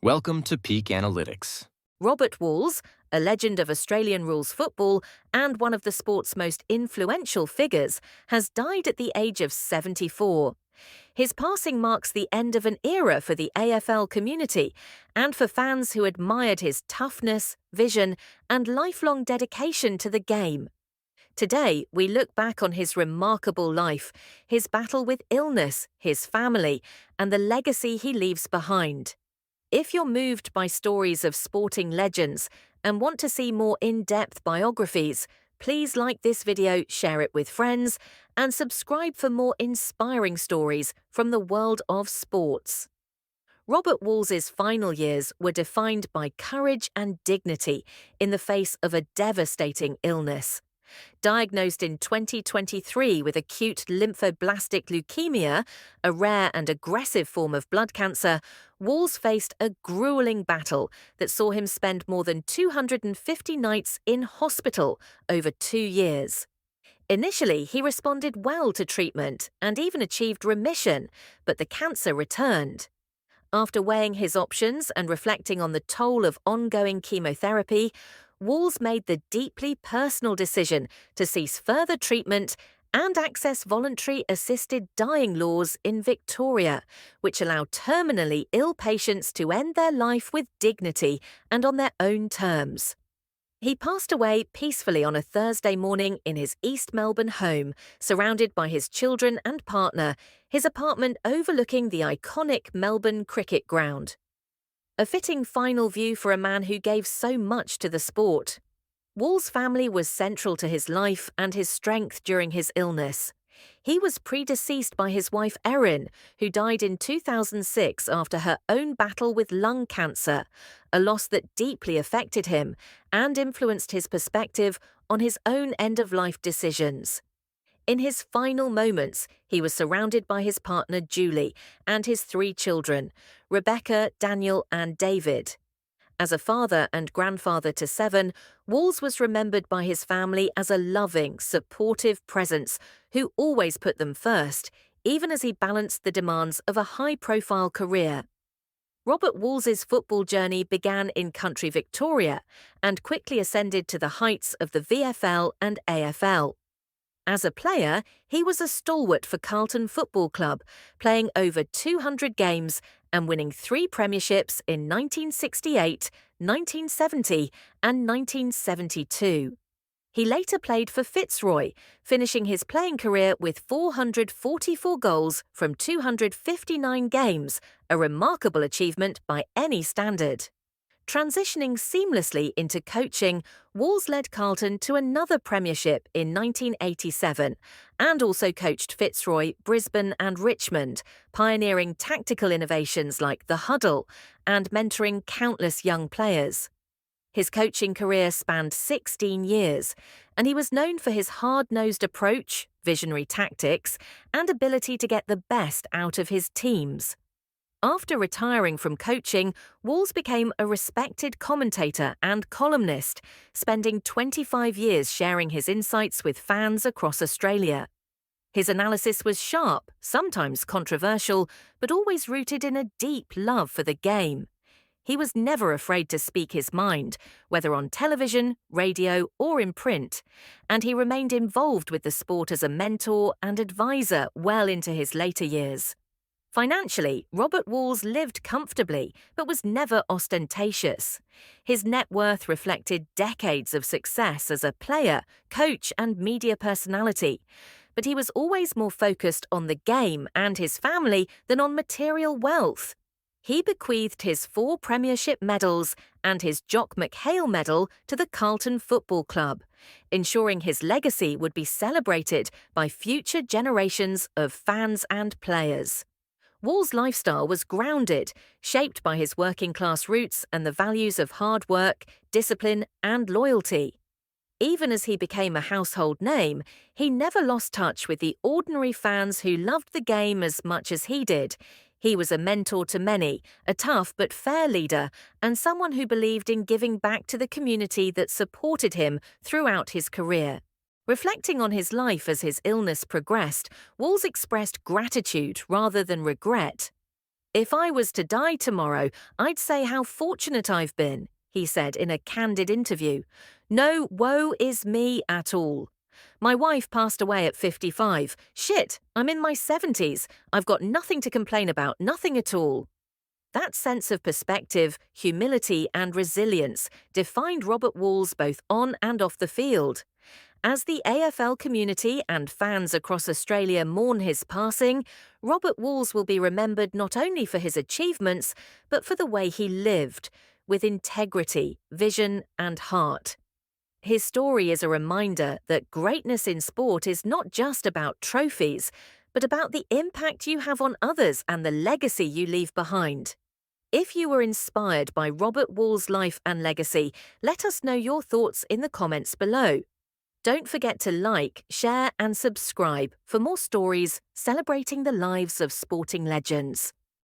Welcome to Peak Analytics. Robert Walls, a legend of Australian rules football and one of the sport's most influential figures, has died at the age of 74. His passing marks the end of an era for the AFL community and for fans who admired his toughness, vision, and lifelong dedication to the game. Today, we look back on his remarkable life, his battle with illness, his family, and the legacy he leaves behind. If you're moved by stories of sporting legends and want to see more in-depth biographies, please like this video, share it with friends, and subscribe for more inspiring stories from the world of sports. Robert Walls's final years were defined by courage and dignity in the face of a devastating illness. Diagnosed in 2023 with acute lymphoblastic leukemia, a rare and aggressive form of blood cancer, Walls faced a grueling battle that saw him spend more than 250 nights in hospital over 2 years. Initially, he responded well to treatment and even achieved remission, but the cancer returned. After weighing his options and reflecting on the toll of ongoing chemotherapy, Walls made the deeply personal decision to cease further treatment and access voluntary assisted dying laws in Victoria, which allow terminally ill patients to end their life with dignity and on their own terms. He passed away peacefully on a Thursday morning in his East Melbourne home, surrounded by his children and partner, his apartment overlooking the iconic Melbourne cricket ground. A fitting final view for a man who gave so much to the sport. Wall's family was central to his life and his strength during his illness. He was predeceased by his wife Erin, who died in 2006 after her own battle with lung cancer, a loss that deeply affected him and influenced his perspective on his own end-of-life decisions. In his final moments, he was surrounded by his partner Julie and his 3 children, Rebecca, Daniel, and David. As a father and grandfather to 7, Walls was remembered by his family as a loving, supportive presence who always put them first, even as he balanced the demands of a high-profile career. Robert Walls's football journey began in country Victoria and quickly ascended to the heights of the VFL and AFL. As a player, he was a stalwart for Carlton Football Club, playing over 200 games and winning 3 premierships in 1968, 1970 and 1972. He later played for Fitzroy, finishing his playing career with 444 goals from 259 games, a remarkable achievement by any standard. Transitioning seamlessly into coaching, Walls led Carlton to another premiership in 1987 and also coached Fitzroy, Brisbane and Richmond, pioneering tactical innovations like the huddle and mentoring countless young players. His coaching career spanned 16 years, and he was known for his hard-nosed approach, visionary tactics, and ability to get the best out of his teams. After retiring from coaching, Walls became a respected commentator and columnist, spending 25 years sharing his insights with fans across Australia. His analysis was sharp, sometimes controversial, but always rooted in a deep love for the game. He was never afraid to speak his mind, whether on television, radio, or in print, and he remained involved with the sport as a mentor and advisor well into his later years. Financially, Robert Walls lived comfortably, but was never ostentatious. His net worth reflected decades of success as a player, coach, and media personality, but he was always more focused on the game and his family than on material wealth. He bequeathed his 4 premiership medals and his Jock McHale medal to the Carlton Football Club, ensuring his legacy would be celebrated by future generations of fans and players. Wall's lifestyle was grounded, shaped by his working-class roots and the values of hard work, discipline, and loyalty. Even as he became a household name, he never lost touch with the ordinary fans who loved the game as much as he did. He was a mentor to many, a tough but fair leader, and someone who believed in giving back to the community that supported him throughout his career. Reflecting on his life as his illness progressed, Walls expressed gratitude rather than regret. If I was to die tomorrow, I'd say how fortunate I've been, he said in a candid interview. No woe is me at all. My wife passed away at 55. Shit, I'm in my 70s. I've got nothing to complain about, nothing at all. That sense of perspective, humility, and resilience defined Robert Walls both on and off the field. As the AFL community and fans across Australia mourn his passing, Robert Walls will be remembered not only for his achievements, but for the way he lived, with integrity, vision, and heart. His story is a reminder that greatness in sport is not just about trophies, but about the impact you have on others and the legacy you leave behind. If you were inspired by Robert Walls' life and legacy, let us know your thoughts in the comments below. Don't forget to like, share, and subscribe for more stories celebrating the lives of sporting legends.